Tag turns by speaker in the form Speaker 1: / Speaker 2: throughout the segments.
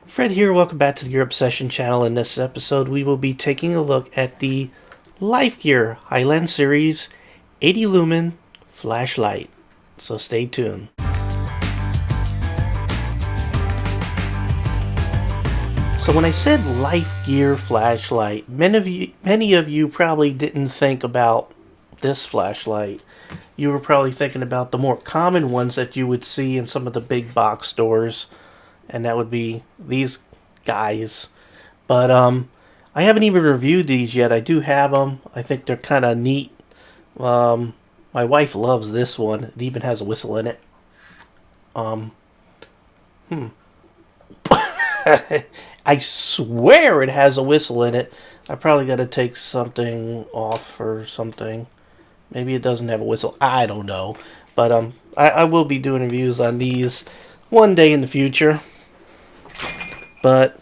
Speaker 1: Fred here, welcome back to the Gear Obsession channel. In this episode, we will be taking a look at the Life+Gear Highland series 80 Lumen flashlight. So stay tuned. So when I said Life+Gear flashlight, many of you probably didn't think about this flashlight. You were probably thinking about the more common ones that you would see in some of the big box stores, and that would be these guys. But I haven't even reviewed these yet. I do have them. I think they're kind of neat. My wife loves this one. It even has a whistle in it. I swear it has a whistle in it. I probably got to take something off or something. Maybe it doesn't have a whistle. I don't know. But I will be doing reviews on these one day in the future. But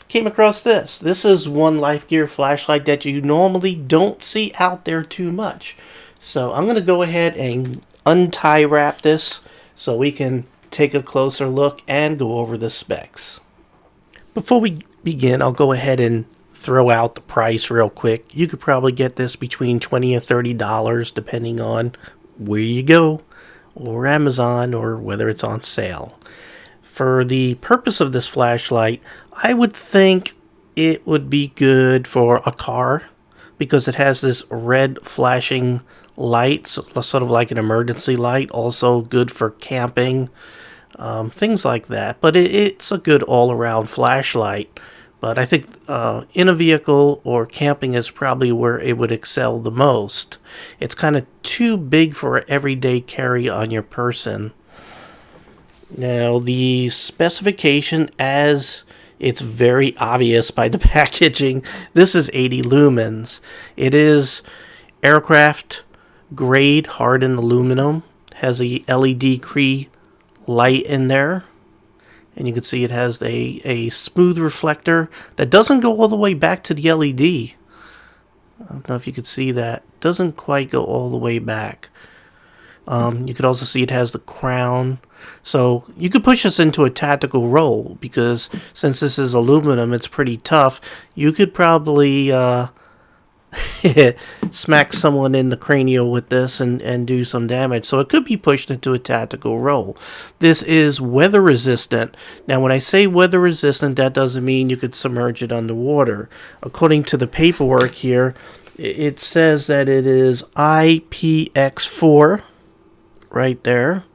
Speaker 1: came across this. This is one Life+Gear flashlight that you normally don't see out there too much. So I'm going to go ahead and untie wrap this so we can take a closer look and go over the specs. Before we begin, I'll go ahead and throw out the price real quick. You could probably get this between $20 and $30 depending on where you go, or Amazon, or whether it's on sale. For the purpose of this flashlight, I would think it would be good for a car because it has this red flashing light, sort of like an emergency light. Also good for camping, things like that. But it's a good all-around flashlight. But I think in a vehicle or camping is probably where it would excel the most. It's kind of too big for everyday carry on your person. Now, the specification, as it's very obvious by the packaging, this is 80 lumens. It is aircraft grade hardened aluminum. Has a LED Cree light in there. And you can see it has a smooth reflector that doesn't go all the way back to the LED. I don't know if you could see that. Doesn't quite go all the way back. You could also see it has the crown. So you could push this into a tactical role because since this is aluminum, it's pretty tough. You could probably smack someone in the cranial with this and do some damage. So it could be pushed into a tactical role. This is weather resistant. Now when I say weather resistant, that doesn't mean you could submerge it underwater. According to the paperwork here, it says that it is IPX4 right there.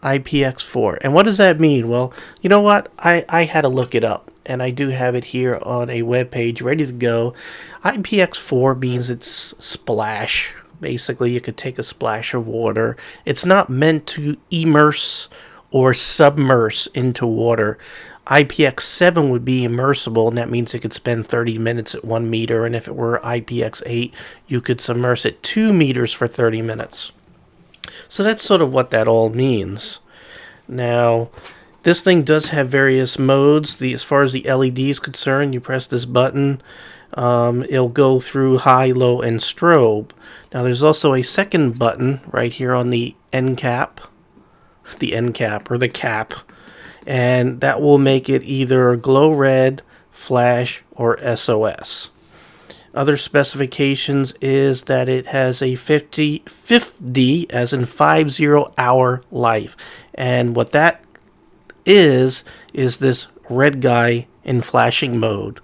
Speaker 1: IPX4. And what does that mean? Well, you know what? I had to look it up. And I do have it here on a web page ready to go. IPX4 means it's splash. Basically, you could take a splash of water. It's not meant to immerse or submerse into water. IPX7 would be immersible, and that means it could spend 30 minutes at 1 meter. And if it were IPX8, you could submerge at 2 meters for 30 minutes. So that's sort of what that all means. Now, this thing does have various modes. As far as the LED is concerned, you press this button, it'll go through high, low, and strobe. Now, there's also a second button right here on the end cap, or the cap, and that will make it either glow red, flash, or SOS. Other specifications is that it has a 50 as in 50 hour life. And what that is this red guy in flashing mode.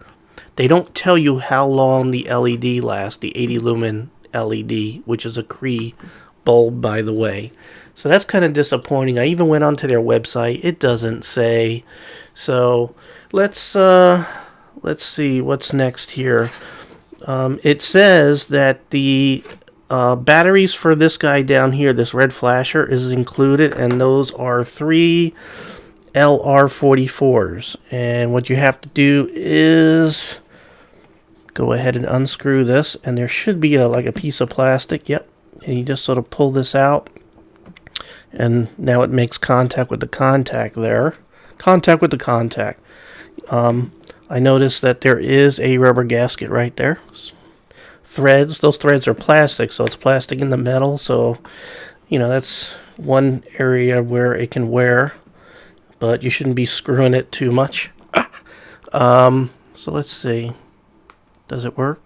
Speaker 1: They don't tell you how long the LED lasts, the 80 lumen LED, which is a Cree bulb, by the way. So that's kind of disappointing. I even went onto their website. It doesn't say. So let's see what's next here. It says that the batteries for this guy down here, this red flasher, is included, and those are 3 LR44s. And what you have to do is go ahead and unscrew this, and there should be like a piece of plastic. Yep. And you just sort of pull this out, and now it makes contact with the contact there. Contact with the contact. I noticed that there is a rubber gasket right there. Threads, those threads are plastic, so it's plastic in the metal, so, you know, that's one area where it can wear. but you shouldn't be screwing it too much. So let's see. Does it work?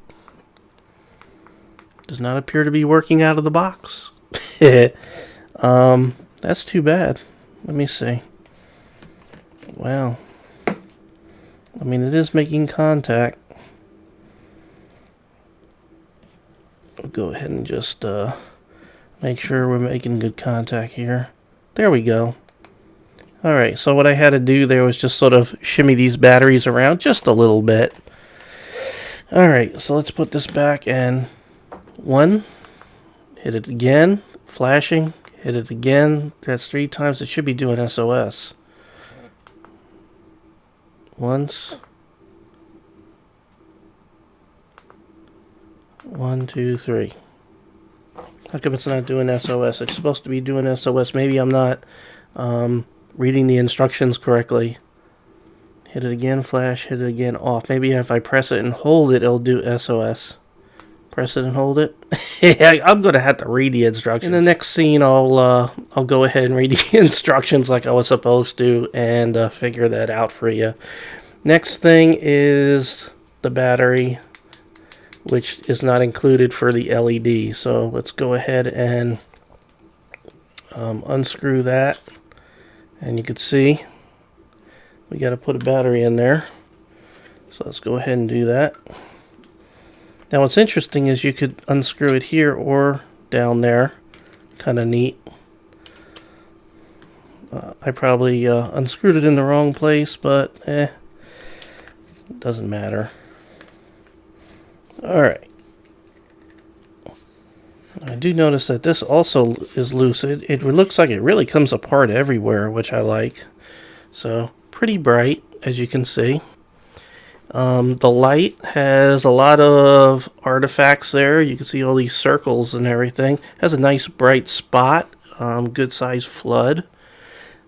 Speaker 1: Does not appear to be working out of the box. That's too bad. Let me see. Well, I mean, it is making contact. I'll go ahead and just make sure we're making good contact here. There we go. Alright, so what I had to do there was just sort of shimmy these batteries around just a little bit. Alright, so let's put this back and 1, hit it again, flashing, hit it again. That's 3 times. It should be doing SOS. Once. 1, 2, 3. How come it's not doing SOS? It's supposed to be doing SOS. Maybe I'm not reading the instructions correctly. Hit it again, flash, hit it again, off. Maybe if I press it and hold it, it'll do SOS. Press it and hold it. Yeah, I'm gonna have to read the instructions. In the next scene, I'll go ahead and read the instructions like I was supposed to and figure that out for you. Next thing is the battery, which is not included for the LED. So let's go ahead and unscrew that. And you can see we got to put a battery in there. So let's go ahead and do that. Now what's interesting is you could unscrew it here or down there. Kind of neat. I probably unscrewed it in the wrong place, but it doesn't matter. Alright. I do notice that this also is loose. It looks like it really comes apart everywhere, which I like. So, pretty bright, as you can see. The light has a lot of artifacts there. You can see all these circles and everything. Has a nice bright spot. Good size flood.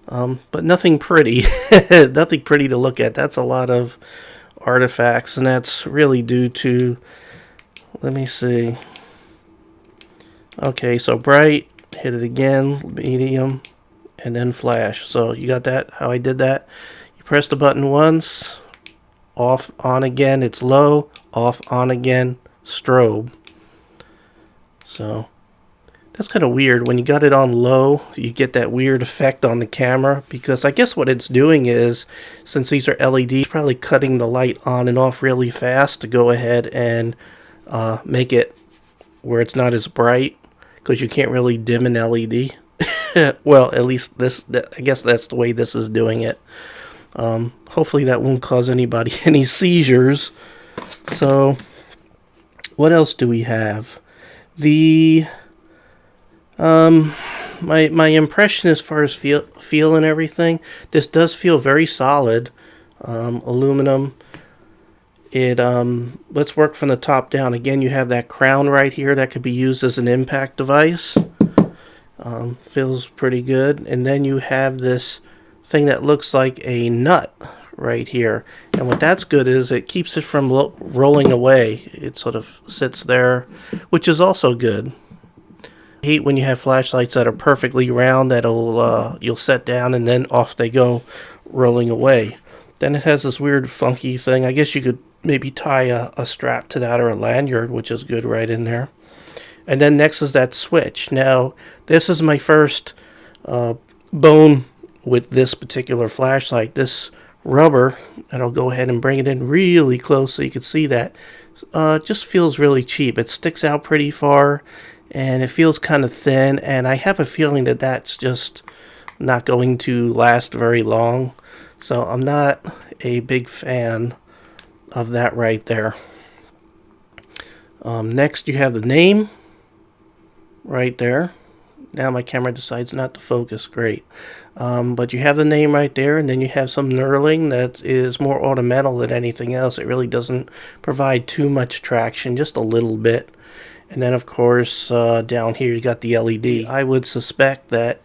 Speaker 1: But nothing pretty. Nothing pretty to look at. That's a lot of artifacts, and that's really due to... Let me see. Okay, so bright, hit it again, medium, and then flash. So you got that, how I did that? You press the button once, off, on again, it's low, off, on again, strobe. So that's kind of weird. When you got it on low, you get that weird effect on the camera, because I guess what it's doing is, since these are LEDs, probably cutting the light on and off really fast to go ahead and make it where it's not as bright, because you can't really dim an LED. Well, at least this, I guess that's the way this is doing it. Hopefully that won't cause anybody any seizures. So what else do we have? The my impression as far as feel and everything, this does feel very solid. Aluminum. It let's work from the top down. Again, you have that crown right here that could be used as an impact device. Feels pretty good. And then you have this thing that looks like a nut right here. And what that's good is it keeps it from rolling away. It sort of sits there, which is also good. I hate when you have flashlights that are perfectly round that'll you'll set down and then off they go rolling away. Then it has this weird funky thing. I guess you could maybe tie a strap to that or a lanyard, which is good right in there. And then next is that switch. Now, this is my first bone with this particular flashlight. This rubber, and I'll go ahead and bring it in really close so you can see that, just feels really cheap. It sticks out pretty far, and it feels kind of thin, and I have a feeling that that's just not going to last very long. So I'm not a big fan of that right there. Next you have the name right there. Now my camera decides not to focus. Great. But you have the name right there, and then you have some knurling that is more ornamental than anything else. It really doesn't provide too much traction, just a little bit. And then of course down here you got the LED. I would suspect that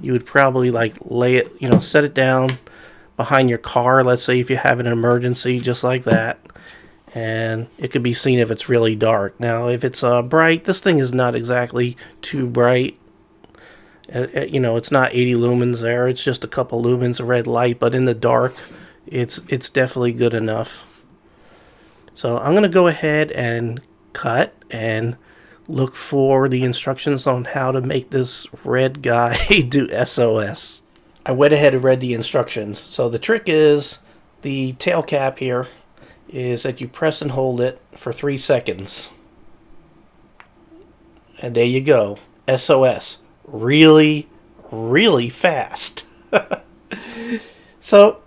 Speaker 1: you would probably like lay it, set it down behind your car, let's say if you have an emergency, just like that, and it could be seen if it's really dark. Now if it's bright, this thing is not exactly too bright. You know, it's not 80 lumens there. It's just a couple lumens of red light, but in the dark, it's definitely good enough. So I'm going to go ahead and cut and look for the instructions on how to make this red guy do SOS. I went ahead and read the instructions. So the trick is the tail cap here is that you press and hold it for 3 seconds. And there you go. SOS. Really, really fast. So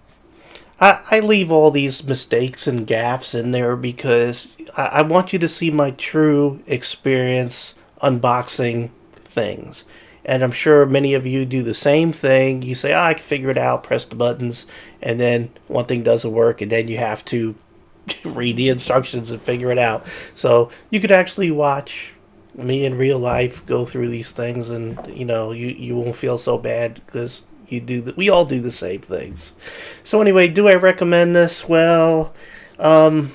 Speaker 1: I leave all these mistakes and gaffes in there because I want you to see my true experience unboxing things. And I'm sure many of you do the same thing. You say, I can figure it out, press the buttons, and then one thing doesn't work, and then you have to read the instructions and figure it out. So you could actually watch me in real life go through these things, and you know, you won't feel so bad because we all do the same things. So anyway, do I recommend this? Well, I'm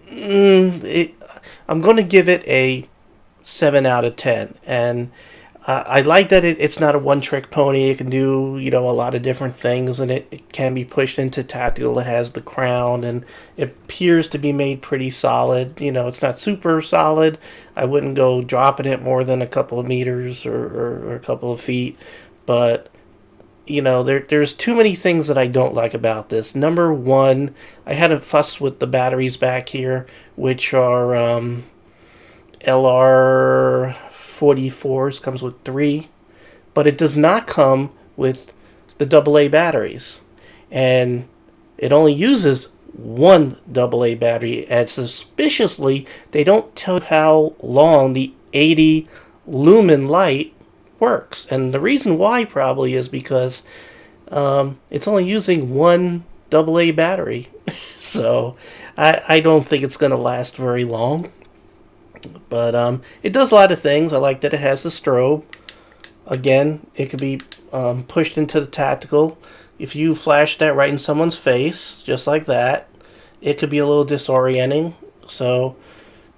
Speaker 1: going to give it a 7 out of 10, and I like that it's not a one-trick pony. It can do, you know, a lot of different things, and it can be pushed into tactical. It has the crown, and it appears to be made pretty solid. You know, it's not super solid. I wouldn't go dropping it more than a couple of meters or a couple of feet, but you know, there's too many things that I don't like about this. Number one, I had a fuss with the batteries back here, which are LR44s, comes with 3, but it does not come with the AA batteries. And it only uses one AA battery, and suspiciously, they don't tell how long the 80 lumen light works. And the reason why probably is because it's only using one AA battery. So I don't think it's going to last very long. But it does a lot of things. I like that it has the strobe. Again, it could be pushed into the tactical. If you flash that right in someone's face, just like that, it could be a little disorienting. So,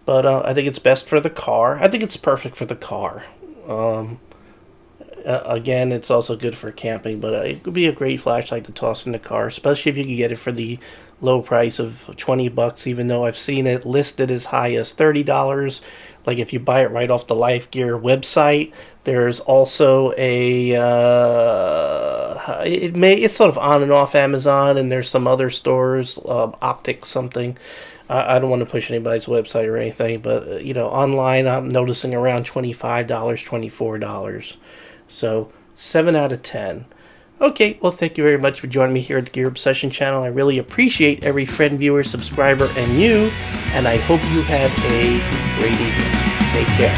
Speaker 1: but I think it's best for the car. I think it's perfect for the car. Again, it's also good for camping, but it could be a great flashlight to toss in the car, especially if you can get it for the low price of $20, even though I've seen it listed as high as $30. Like if you buy it right off the Life+Gear website, there's also it's sort of on and off Amazon, and there's some other stores, Optic something. I don't want to push anybody's website or anything, but you know, online I'm noticing around $25, $24. So 7 out of 10. Okay, well, thank you very much for joining me here at the Gear Obsession channel. I really appreciate every friend, viewer, subscriber, and you, and I hope you have a great evening. Take care.